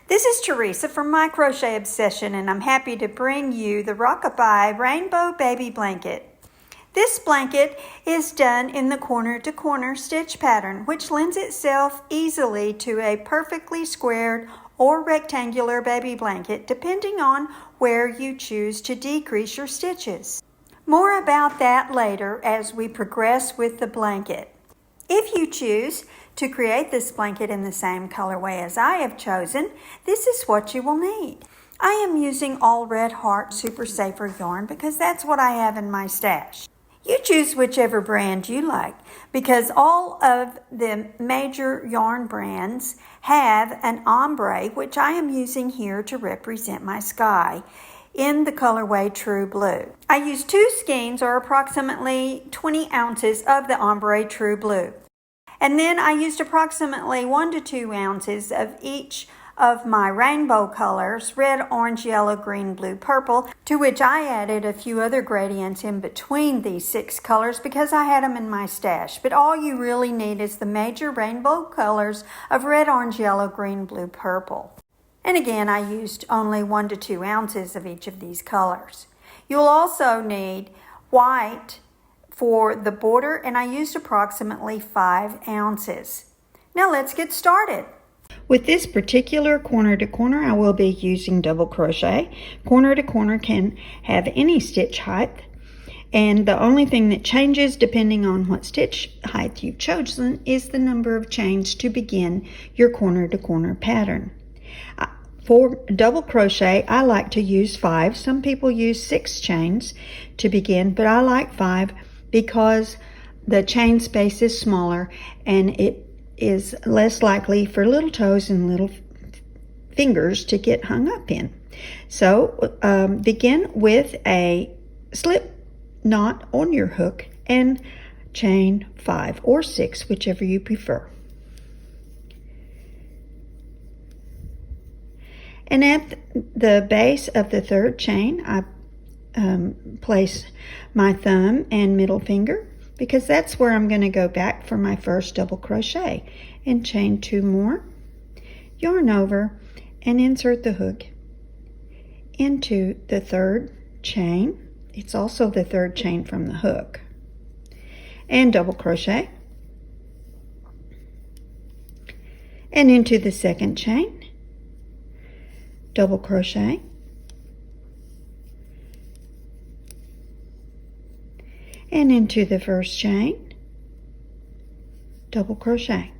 This is Teresa from My Crochet Obsession, and I'm happy to bring you the Rockabye Rainbow Baby Blanket. This blanket is done in the corner-to-corner stitch pattern, which lends itself easily to a perfectly squared or rectangular baby blanket, depending on where you choose to decrease your stitches. More about that later as we progress with the blanket. If you choose to create this blanket in the same colorway as I have chosen, this is what you will need. I am using all Red Heart Super Safer yarn because that's what I have in my stash. You choose whichever brand you like because all of the major yarn brands have an ombre, which I am using here to represent my sky, in the colorway True Blue. I used 2 skeins or approximately 20 ounces of the ombre True Blue. And then I used approximately 1 to 2 ounces of each of my rainbow colors, red, orange, yellow, green, blue, purple, to which I added a few other gradients in between these 6 colors because I had them in my stash. But all you really need is the major rainbow colors of red, orange, yellow, green, blue, purple. And again, I used only 1 to 2 ounces of each of these colors. You'll also need white for the border, and I used approximately 5 ounces. Now let's get started. With this particular corner to corner, I will be using double crochet. Corner to corner can have any stitch height, and the only thing that changes depending on what stitch height you've chosen is the number of chains to begin your corner to corner pattern. For double crochet, I like to use 5. Some people use 6 chains to begin, but I like 5 because the chain space is smaller and it is less likely for little toes and little fingers to get hung up in. So begin with a slip knot on your hook and chain 5 or 6, whichever you prefer. And at the base of the 3rd chain, I place my thumb and middle finger because that's where I'm going to go back for my first double crochet, and chain 2 more, yarn over, and insert the hook into the 3rd chain. It's also the 3rd chain from the hook, and double crochet, and into the 2nd chain, double crochet, and into the 1st chain, double crochet.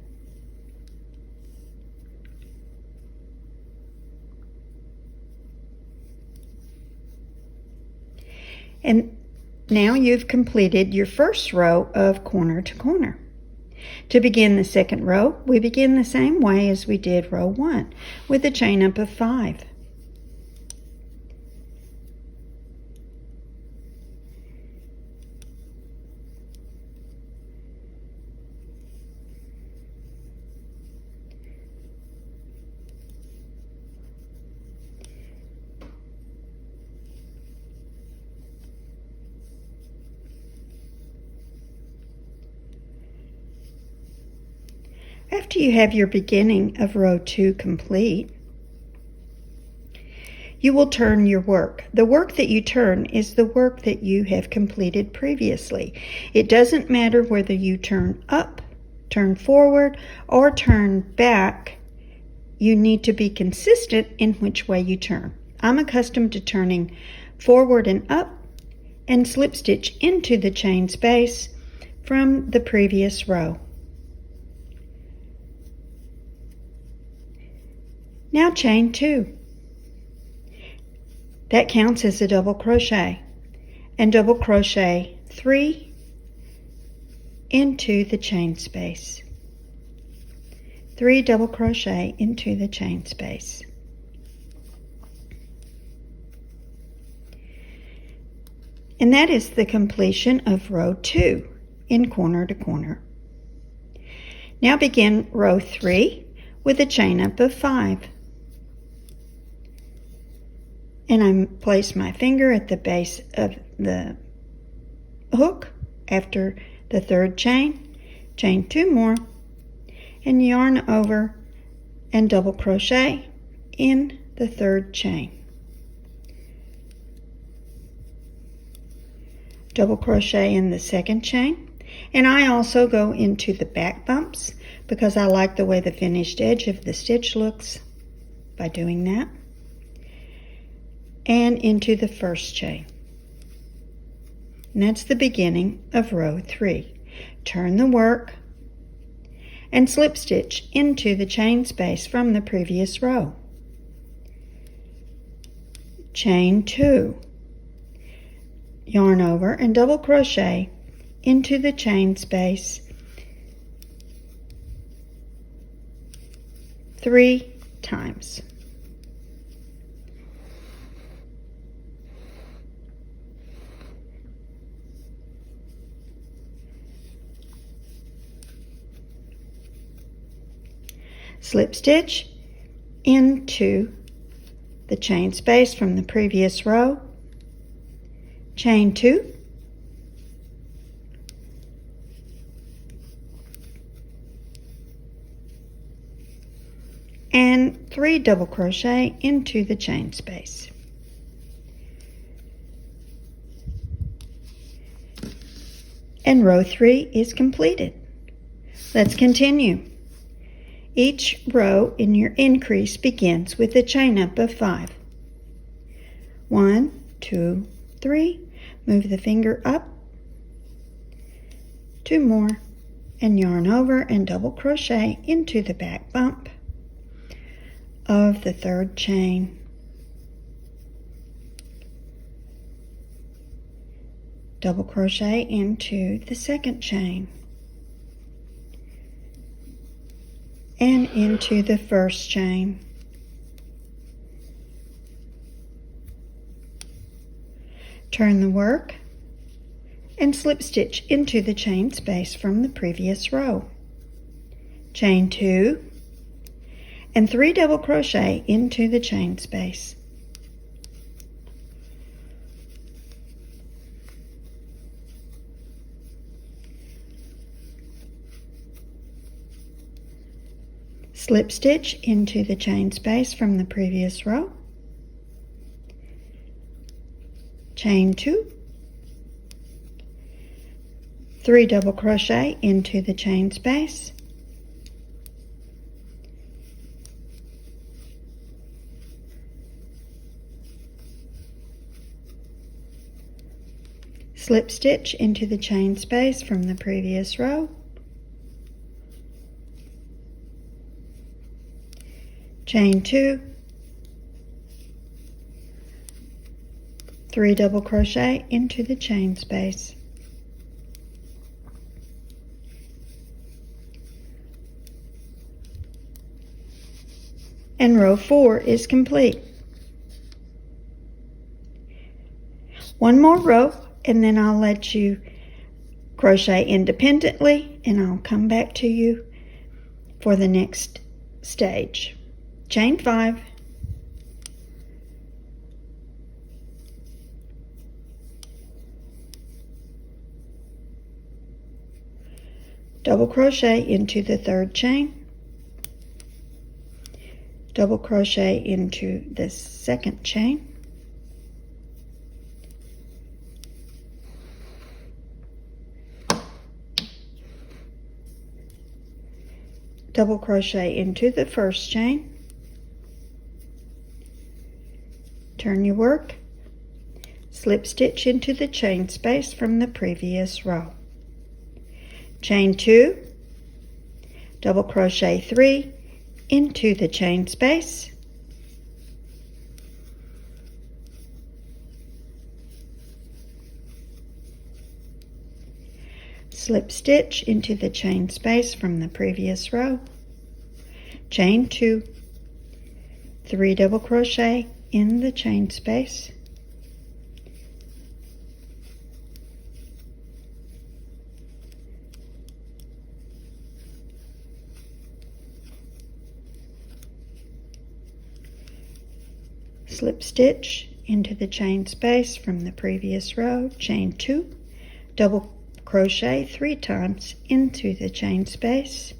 And now you've completed your first row of corner to corner. To begin the 2nd row, we begin the same way as we did row 1 with a chain up of 5. After you have your beginning of row 2 complete, you will turn your work. The work that you turn is the work that you have completed previously. It doesn't matter whether you turn up, turn forward, or turn back. You need to be consistent in which way you turn. I'm accustomed to turning forward and up and slip stitch into the chain space from the previous row. Now chain 2. That counts as a double crochet, and double crochet 3 into the chain space. 3 double crochet into the chain space. And that is the completion of row 2 in corner to corner. Now begin row 3 with a chain up of 5. And I place my finger at the base of the hook after the 3rd chain, chain 2 more, and yarn over and double crochet in the third chain. Double crochet in the second chain, and I also go into the back bumps because I like the way the finished edge of the stitch looks by doing that, and into the first chain. And that's the beginning of row 3. Turn the work and slip stitch into the chain space from the previous row. Chain 2. Yarn over and double crochet into the chain space 3 times. Slip stitch into the chain space from the previous row, chain 2, and 3 double crochet into the chain space. And row 3 is completed. Let's continue. Each row in your increase begins with a chain up of 5. 1, 2, 3. Move the finger up. 2 more, and yarn over and double crochet into the back bump of the third chain. Double crochet into the second chain. And into the first chain. Turn the work and slip stitch into the chain space from the previous row. Chain 2 and 3 double crochet into the chain space. Slip stitch into the chain space from the previous row. Chain 2, 3 double crochet into the chain space. Slip stitch into the chain space from the previous row. Chain 2, 3 double crochet into the chain space. And row 4 is complete. One more row, and then I'll let you crochet independently, and I'll come back to you for the next stage. Chain 5, double crochet into the third chain, double crochet into the second chain, double crochet into the first chain. Turn your work, slip stitch into the chain space from the previous row. Chain 2, double crochet 3 into the chain space. Slip stitch into the chain space from the previous row. Chain 2, 3 double crochet in the chain space. Slip stitch into the chain space from the previous row. Chain 2, double crochet 3 times into the chain space.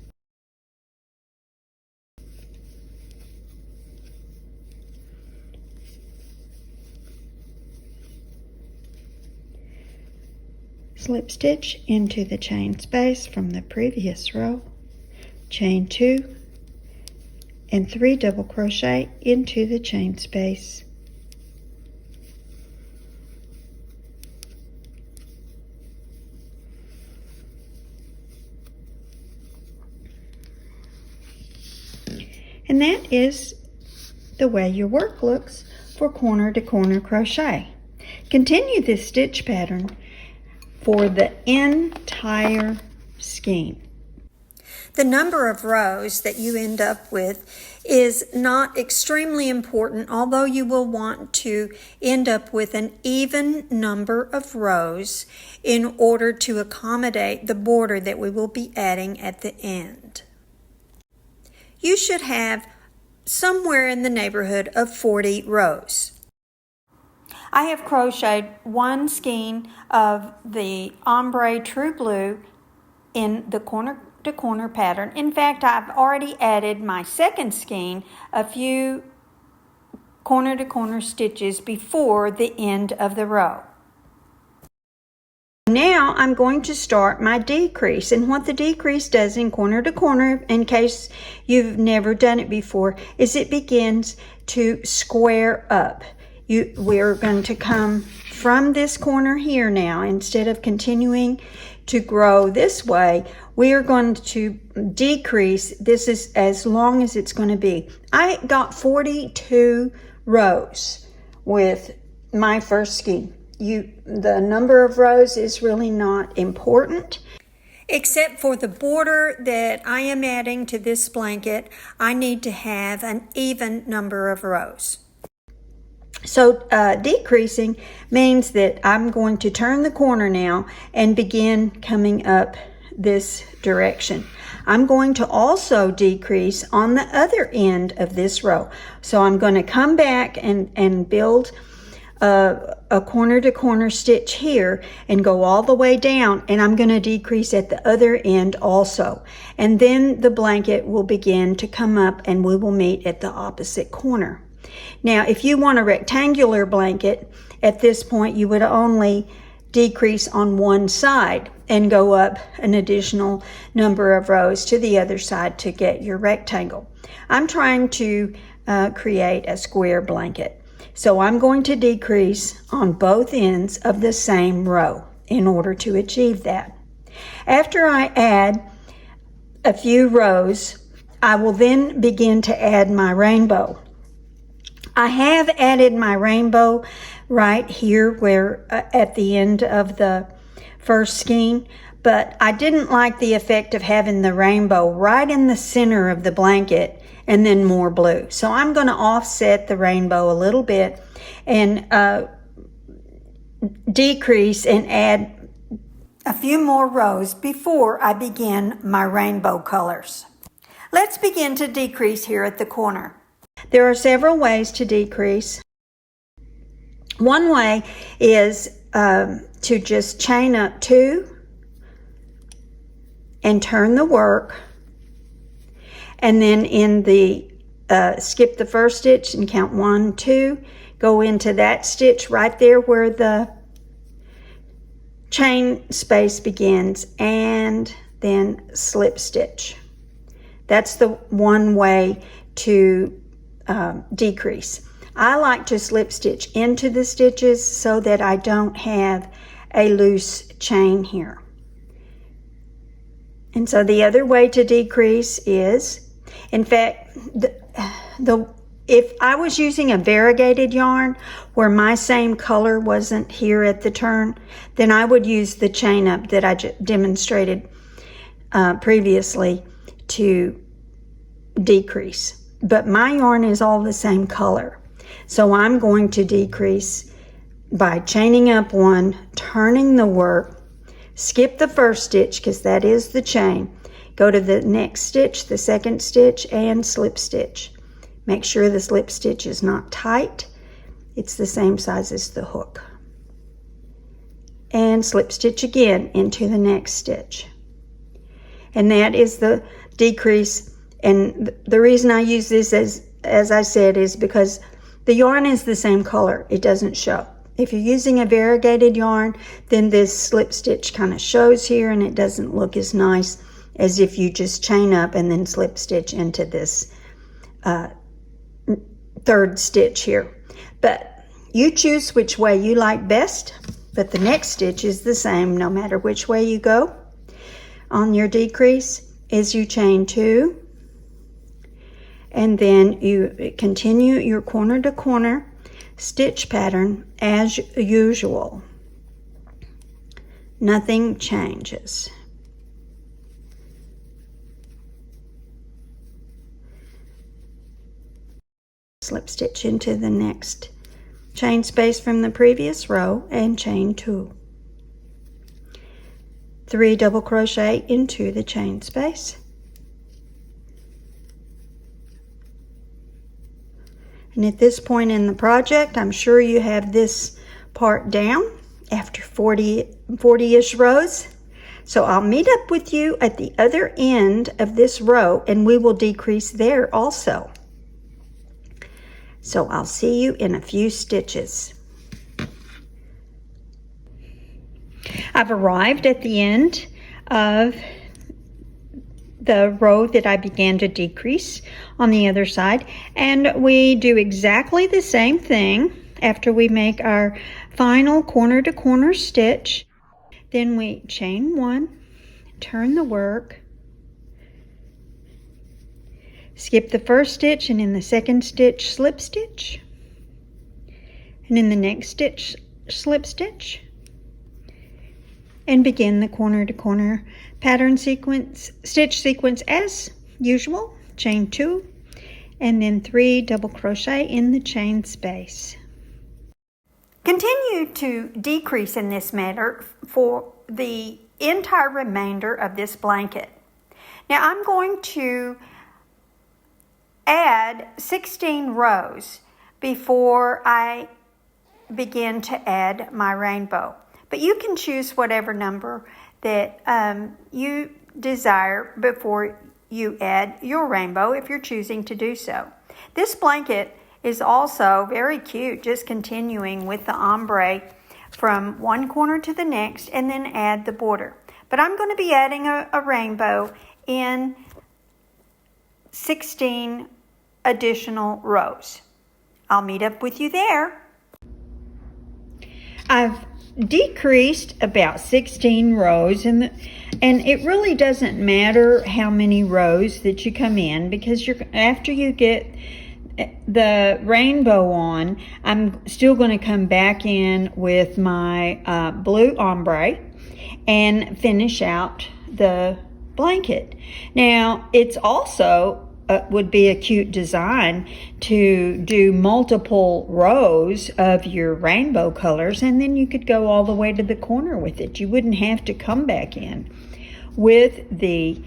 slip stitch into the chain space from the previous row, chain 2, and 3 double crochet into the chain space. And that is the way your work looks for corner to corner crochet. Continue this stitch pattern for the entire skein. The number of rows that you end up with is not extremely important, although you will want to end up with an even number of rows in order to accommodate the border that we will be adding at the end. You should have somewhere in the neighborhood of 40 rows. I have crocheted one skein of the ombre true blue in the corner to corner pattern. In fact, I've already added my second skein a few corner to corner stitches before the end of the row. Now I'm going to start my decrease, and what the decrease does in corner to corner, in case you've never done it before, is it begins to square up. We're going to come from this corner here now. Instead of continuing to grow this way, we are going to decrease. This is as long as it's going to be. I got 42 rows with my first skein. The number of rows is really not important. Except for the border that I am adding to this blanket, I need to have an even number of rows. So decreasing means that I'm going to turn the corner now and begin coming up this direction. I'm going to also decrease on the other end of this row. So I'm going to come back and build a corner to corner stitch here and go all the way down, and I'm going to decrease at the other end also. And then the blanket will begin to come up and we will meet at the opposite corner. Now, if you want a rectangular blanket, at this point you would only decrease on one side and go up an additional number of rows to the other side to get your rectangle. I'm trying to create a square blanket. So I'm going to decrease on both ends of the same row in order to achieve that. After I add a few rows, I will then begin to add my rainbow. I have added my rainbow right here where at the end of the first skein, but I didn't like the effect of having the rainbow right in the center of the blanket and then more blue. So I'm going to offset the rainbow a little bit and decrease and add a few more rows before I begin my rainbow colors. Let's begin to decrease here at the corner. There are several ways to decrease. One way is to just chain up 2 and turn the work, and then in the skip the first stitch and count 1, 2, go into that stitch right there where the chain space begins, and then slip stitch. That's the one way to decrease. I like to slip stitch into the stitches so that I don't have a loose chain here. And so the other way to decrease is, in fact, if I was using a variegated yarn where my same color wasn't here at the turn, then I would use the chain up that I demonstrated previously to decrease. But my yarn is all the same color. So I'm going to decrease by chaining up 1, turning the work, skip the first stitch because that is the chain, go to the next stitch, the second stitch, and slip stitch. Make sure the slip stitch is not tight. It's the same size as the hook. And slip stitch again into the next stitch. And that is the decrease. And the reason I use this as I said is because the yarn is the same color. It doesn't show. If you're using a variegated yarn, then this slip stitch kind of shows here and it doesn't look as nice as if you just chain up and then slip stitch into this third stitch here. But you choose which way you like best, but the next stitch is the same no matter which way you go. On your decrease is you chain 2, and then you continue your corner to corner stitch pattern as usual. Nothing changes. Slip stitch into the next chain space from the previous row and chain 2. 3 double crochet into the chain space. And at this point in the project, I'm sure you have this part down after 40-ish rows. So I'll meet up with you at the other end of this row and we will decrease there also. So I'll see you in a few stitches. I've arrived at the end of the row that I began to decrease on the other side, and we do exactly the same thing after we make our final corner to corner stitch. Then we chain 1, turn the work, skip the first stitch, and in the second stitch slip stitch, and in the next stitch slip stitch, and begin the corner to corner pattern sequence, stitch sequence as usual. Chain 2 and then 3 double crochet in the chain space. Continue to decrease in this manner for the entire remainder of this blanket. Now I'm going to add 16 rows before I begin to add my rainbow. But you can choose whatever number that you desire before you add your rainbow if you're choosing to do so. This blanket is also very cute, just continuing with the ombre from one corner to the next and then add the border. But I'm going to be adding a rainbow in 16 additional rows. I'll meet up with you there. I've decreased about 16 rows and it really doesn't matter how many rows that you come in, because after you get the rainbow on, I'm still going to come back in with my blue ombre and finish out the blanket. Now it's also would be a cute design to do multiple rows of your rainbow colors, and then you could go all the way to the corner with it. You wouldn't have to come back in with the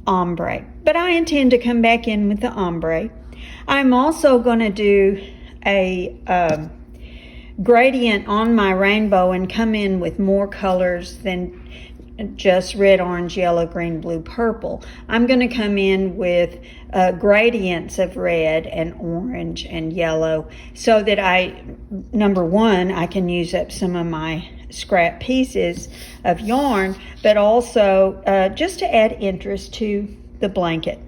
ombre, but I intend to come back in with the ombre. I'm also going to do a gradient on my rainbow and come in with more colors than just red, orange, yellow, green, blue, purple. I'm going to come in with gradients of red and orange and yellow so that number one, I can use up some of my scrap pieces of yarn, but also just to add interest to the blanket.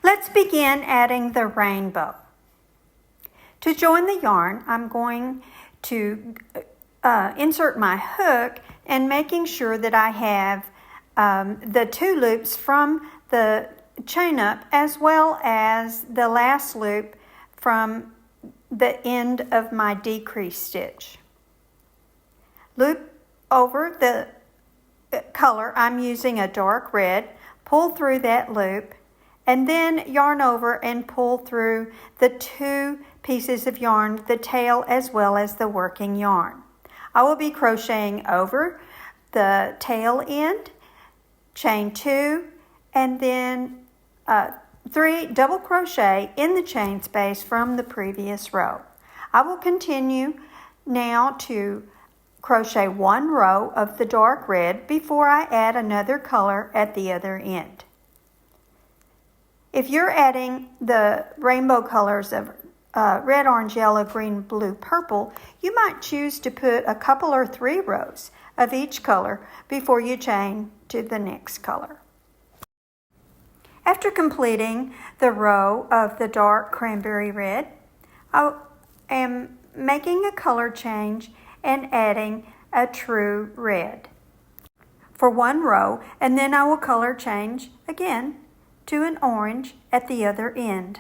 Let's begin adding the rainbow. To join the yarn, I'm going to insert my hook and making sure that I have the 2 loops from the chain up as well as the last loop from the end of my decrease stitch. Loop over the color. I'm using a dark red, pull through that loop, and then yarn over and pull through the 2 pieces of yarn, the tail as well as the working yarn. I will be crocheting over the tail end, chain 2, and then 3 double crochet in the chain space from the previous row. I will continue now to crochet 1 row of the dark red before I add another color at the other end. If you're adding the rainbow colors of red, orange, yellow, green, blue, purple, you might choose to put a couple or 3 rows of each color before you change to the next color. After completing the row of the dark cranberry red, I am making a color change and adding a true red for 1 row, and then I will color change again to an orange at the other end.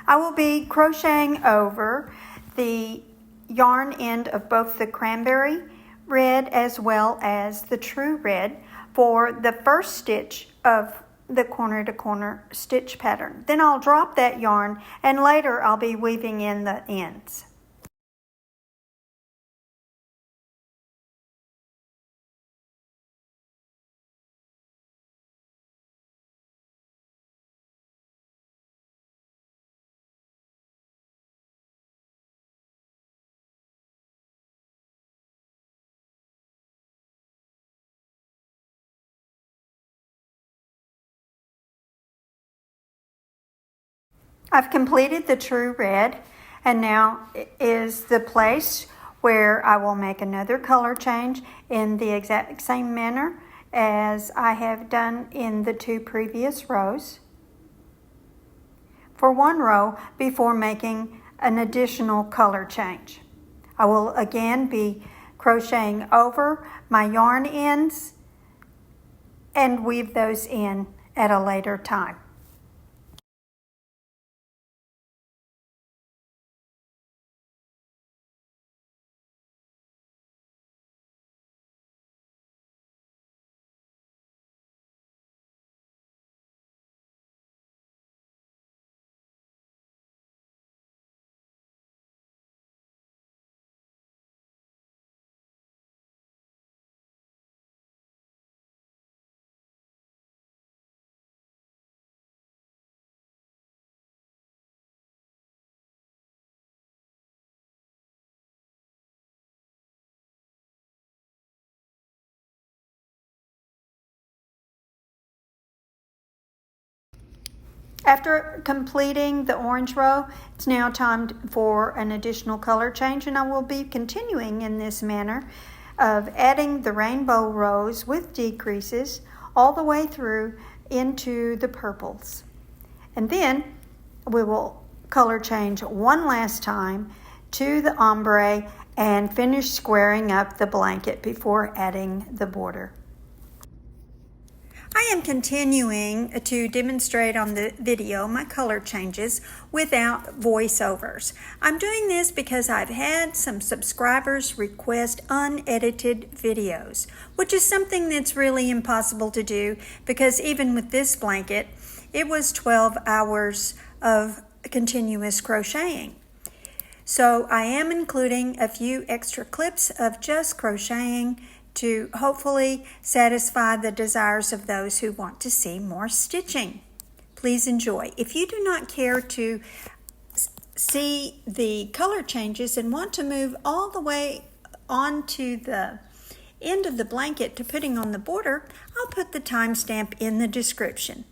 I will be crocheting over the yarn end of both the cranberry red as well as the true red for the first stitch of the corner to corner stitch pattern. Then I'll drop that yarn and later I'll be weaving in the ends. I've completed the true red, and now is the place where I will make another color change in the exact same manner as I have done in the 2 previous rows for 1 row before making an additional color change. I will again be crocheting over my yarn ends and weave those in at a later time. After completing the orange row, it's now time for an additional color change, and I will be continuing in this manner of adding the rainbow rows with decreases all the way through into the purples. And then we will color change one last time to the ombre and finish squaring up the blanket before adding the border. I am continuing to demonstrate on the video my color changes without voiceovers. I'm doing this because I've had some subscribers request unedited videos, which is something that's really impossible to do because even with this blanket, it was 12 hours of continuous crocheting. So I am including a few extra clips of just crocheting to hopefully satisfy the desires of those who want to see more stitching. Please enjoy. If you do not care to see the color changes and want to move all the way onto the end of the blanket to putting on the border, I'll put the timestamp in the description.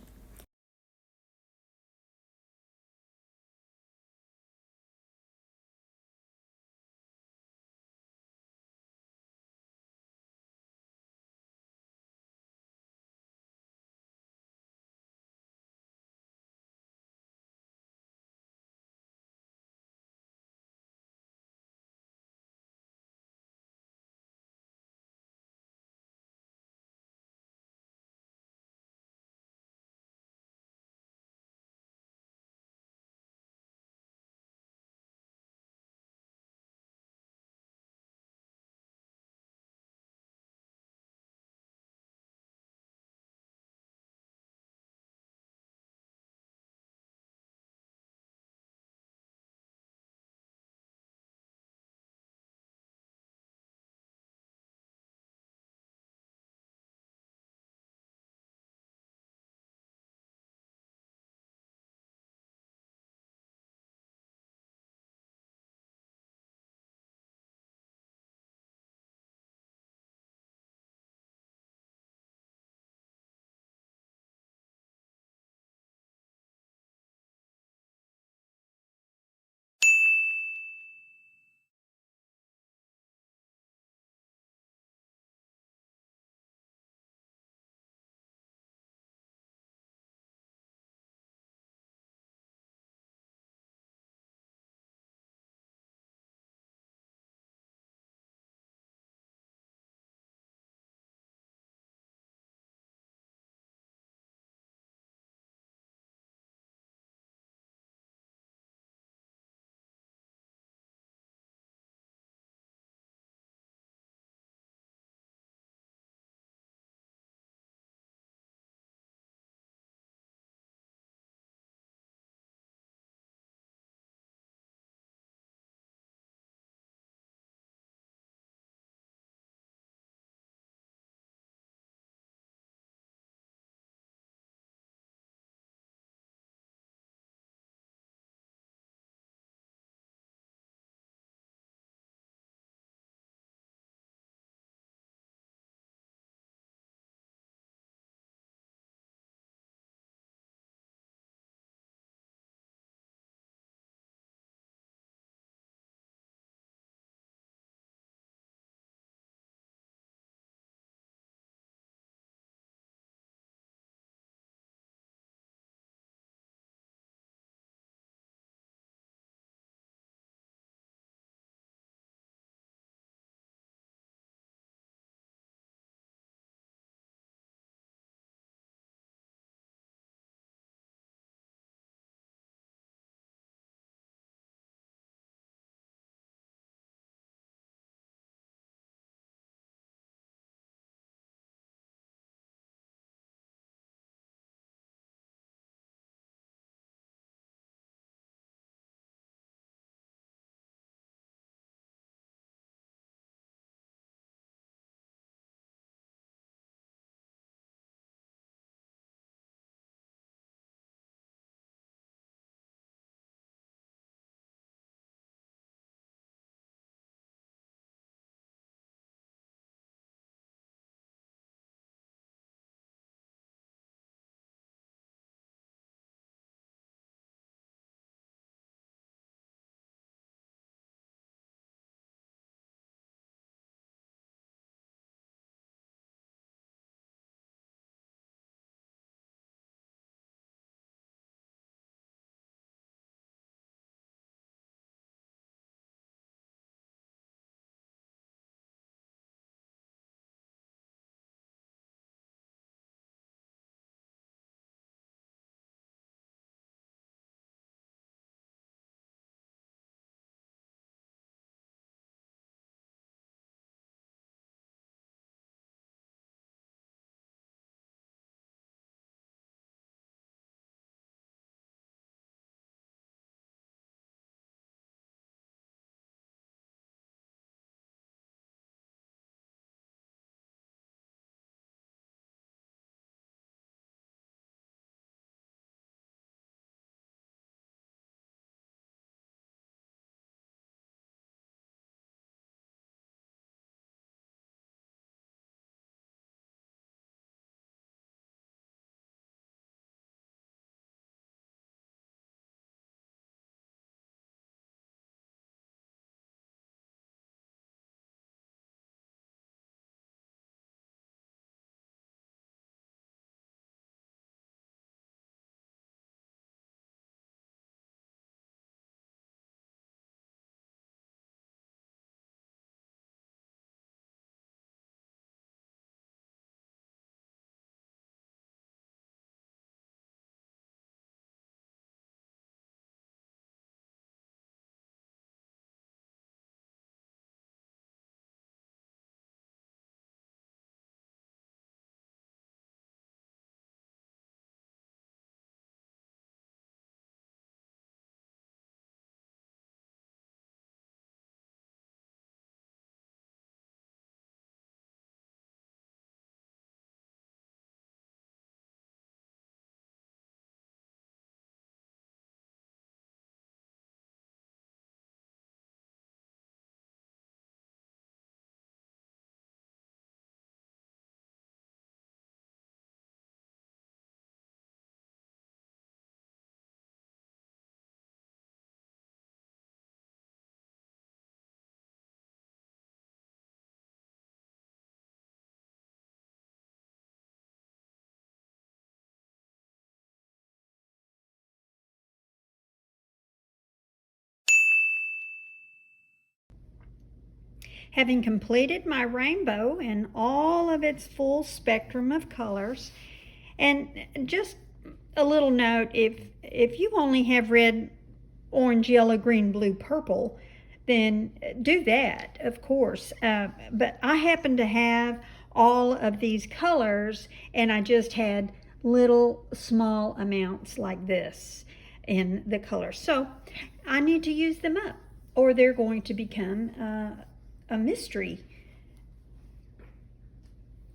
having completed my rainbow in all of its full spectrum of colors. And just a little note, if you only have red, orange, yellow, green, blue, purple, then do that, of course. But I happen to have all of these colors, and I just had little small amounts like this in the colors. So I need to use them up, or they're going to become a mystery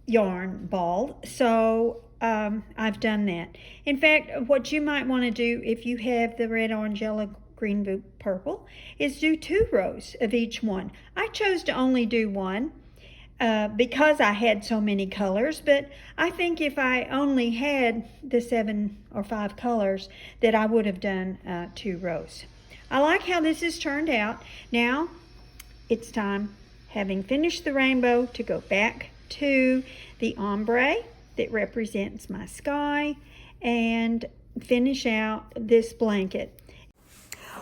yarn ball. So I've done that. In fact, what you might want to do if you have the red, orange, yellow, green, blue, purple is do 2 rows of each one. I chose to only do 1 because I had so many colors, but I think if I only had the 7 or 5 colors that I would have done 2 rows. I like how this has turned out. Now it's time, having finished the rainbow, to go back to the ombre that represents my sky and finish out this blanket.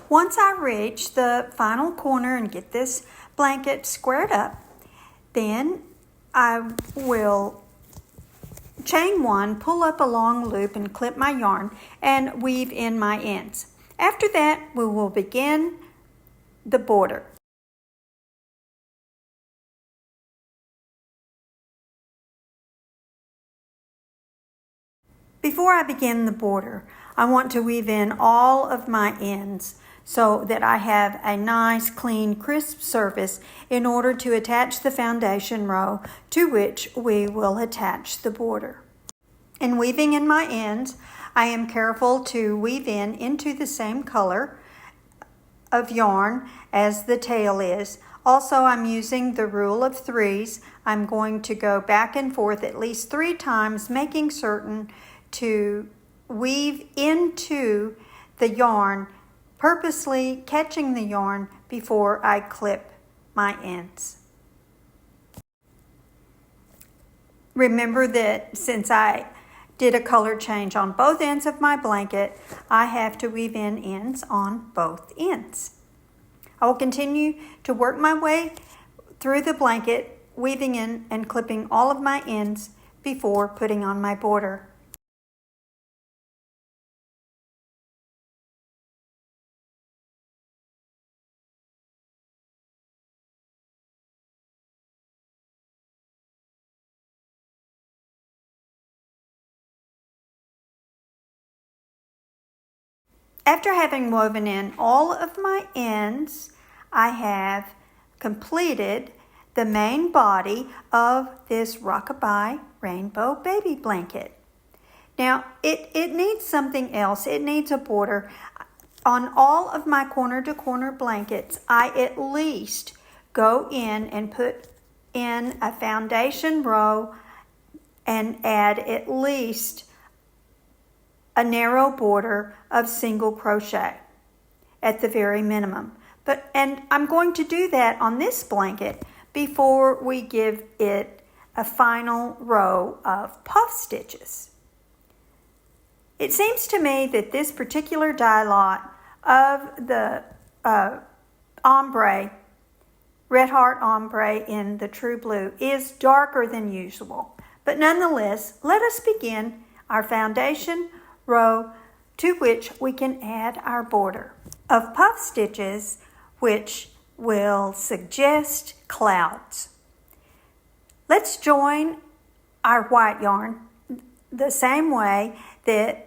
Once I reach the final corner and get this blanket squared up, then I will chain 1, pull up a long loop and clip my yarn and weave in my ends. After that, we will begin the border. Before I begin the border, I want to weave in all of my ends so that I have a nice, clean, crisp surface in order to attach the foundation row to which we will attach the border. In weaving in my ends, I am careful to weave in into the same color of yarn as the tail is. Also, I'm using the rule of 3s. I'm going to go back and forth at least 3 times, making certain to weave into the yarn, purposely catching the yarn before I clip my ends. Remember that since I did a color change on both ends of my blanket, I have to weave in ends on both ends. I will continue to work my way through the blanket, weaving in and clipping all of my ends before putting on my border. After having woven in all of my ends, I have completed the main body of this Rockabye Rainbow Baby Blanket. Now, it needs something else. It needs a border. On all of my corner-to-corner blankets, I at least go in and put in a foundation row and add at least a narrow border of single crochet at the very minimum. And I'm going to do that on this blanket before we give it a final row of puff stitches. It seems to me that this particular dye lot of the ombre, Red Heart ombre in the True Blue, is darker than usual. But nonetheless, let us begin our foundation row to which we can add our border of puff stitches, which will suggest clouds. Let's join our white yarn the same way that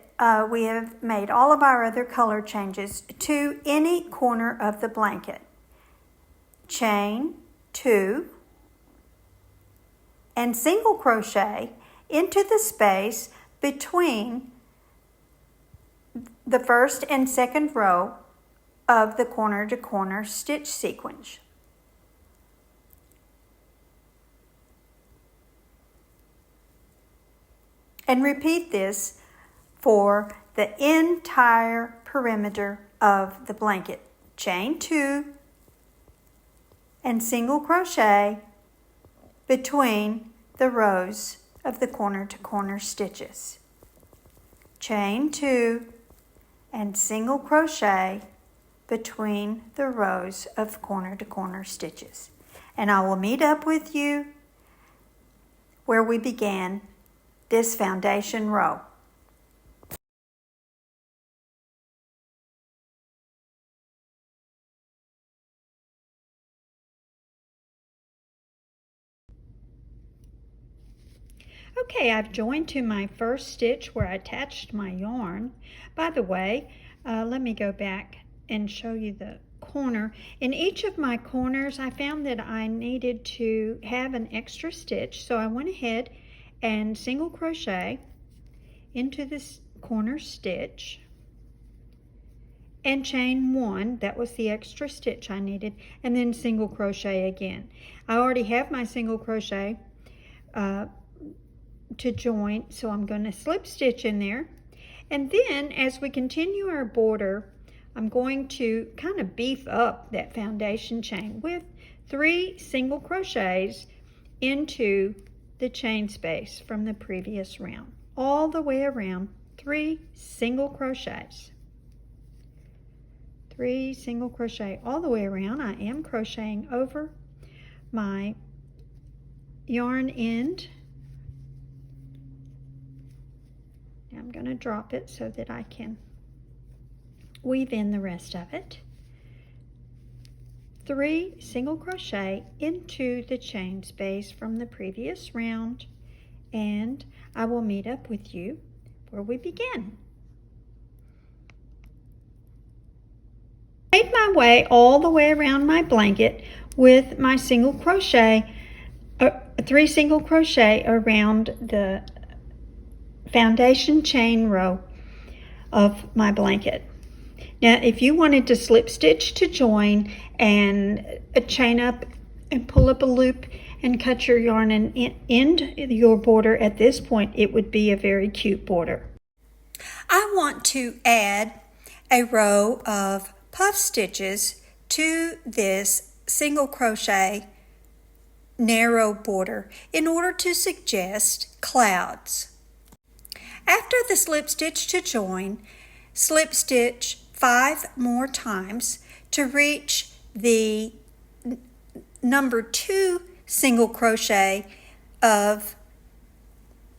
we have made all of our other color changes to any corner of the blanket. Chain 2 and single crochet into the space between the first and second row of the corner-to-corner stitch sequence. And repeat this for the entire perimeter of the blanket. Chain 2 and single crochet between the rows of the corner-to-corner stitches. Chain 2 and single crochet between the rows of corner-to-corner stitches. and I will meet up with you where we began this foundation row. Okay, I've joined to my first stitch where I attached my yarn. By the way, let me go back and show you the corner. In each of my corners, I found that I needed to have an extra stitch, so I went ahead and single crochet into this corner stitch and chain one. That was the extra stitch I needed, and then single crochet again. I already have my single crochet to join, so I'm going to slip stitch in there, and then as we continue our border, I'm going to kind of beef up that foundation chain with 3 single crochets into the chain space from the previous round, all the way around. 3 single crochets, 3 single crochet all the way around. I am crocheting over my yarn end. Now I'm going to drop it so that I can weave in the rest of it. 3 single crochet into the chain space from the previous round, and I will meet up with you where we begin. I made my way all the way around my blanket with my single crochet, 3 single crochet around the foundation chain row of my blanket. Now, if you wanted to slip stitch to join and chain up and pull up a loop and cut your yarn and end your border at this point, it would be a very cute border. I want to add a row of puff stitches to this single crochet narrow border in order to suggest clouds. After the slip stitch to join, slip stitch 5 more times to reach the number 2 single crochet of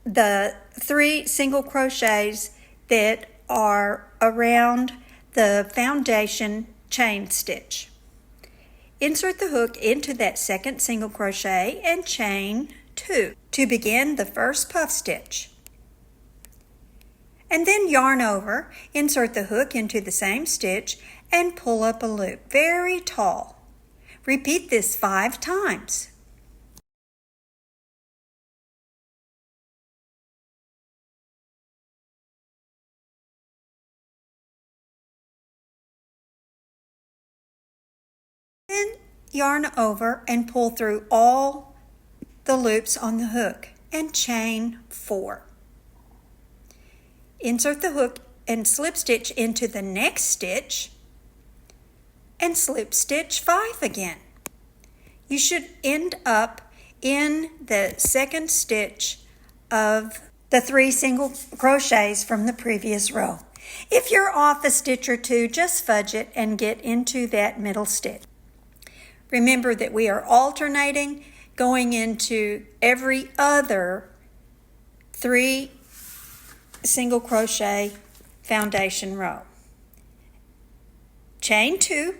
the 3 single crochets that are around the foundation chain stitch. Insert the hook into that second single crochet and chain 2 to begin the first puff stitch. And then yarn over, insert the hook into the same stitch, and pull up a loop very tall. Repeat this 5 times. Then yarn over and pull through all the loops on the hook and chain 4. Insert the hook and slip stitch into the next stitch and slip stitch 5 again. You should end up in the second stitch of the 3 single crochets from the previous row. If you're off a stitch or 2, just fudge it and get into that middle stitch. Remember that we are alternating, going into every other 3 single crochet foundation row. Chain 2,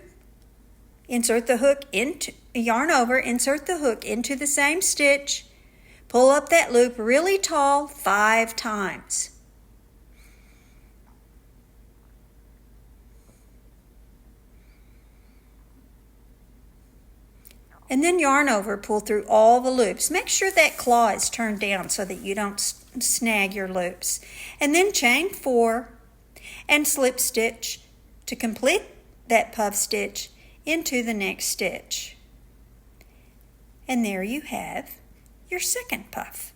insert the hook into, yarn over, insert the hook into the same stitch, pull up that loop really tall 5 times. And then yarn over, pull through all the loops. Make sure that claw is turned down so that you don't snag your loops. And then chain 4 and slip stitch to complete that puff stitch into the next stitch. And there you have your second puff.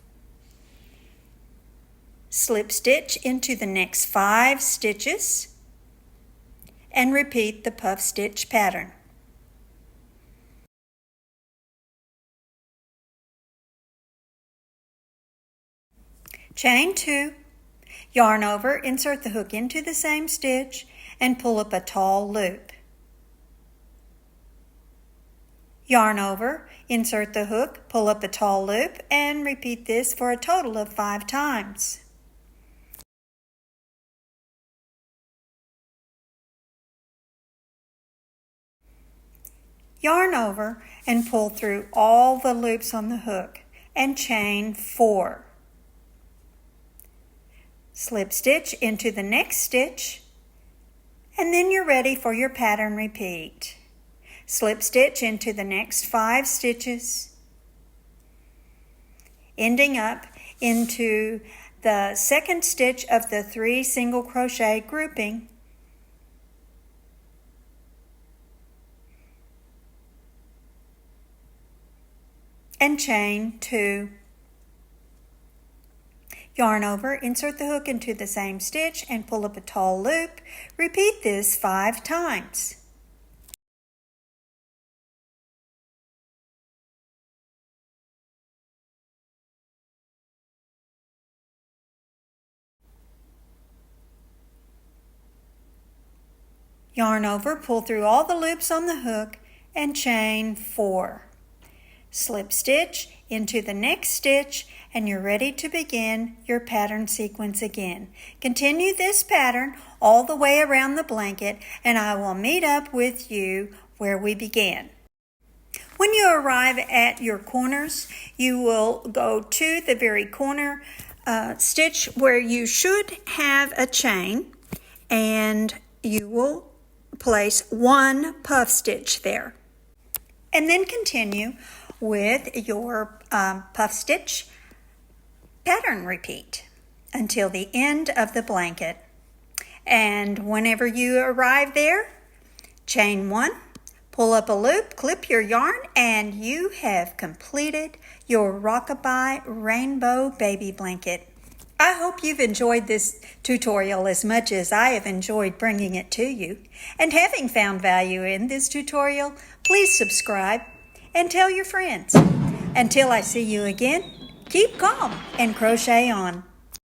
Slip stitch into the next 5 stitches and repeat the puff stitch pattern. Chain 2, yarn over, insert the hook into the same stitch and pull up a tall loop. Yarn over, insert the hook, pull up a tall loop, and repeat this for a total of 5 times. Yarn over and pull through all the loops on the hook and chain 4. Slip stitch into the next stitch, and then you're ready for your pattern repeat. Slip stitch into the next 5 stitches, ending up into the second stitch of the 3 single crochet grouping, and chain 2. Yarn over, insert the hook into the same stitch and pull up a tall loop. Repeat this 5 times. Yarn over, pull through all the loops on the hook and chain 4. Slip stitch into the next stitch and you're ready to begin your pattern sequence again. Continue this pattern all the way around the blanket and I will meet up with you where we began. When you arrive at your corners, you will go to the very corner stitch where you should have a chain, and you will place 1 puff stitch there. And then continue with your puff stitch pattern repeat until the end of the blanket. And whenever you arrive there, chain 1, pull up a loop, clip your yarn, and you have completed your Rockabye Rainbow Baby Blanket. I hope you've enjoyed this tutorial as much as I have enjoyed bringing it to you. And having found value in this tutorial, please subscribe and tell your friends. Until I see you again, keep calm and crochet on.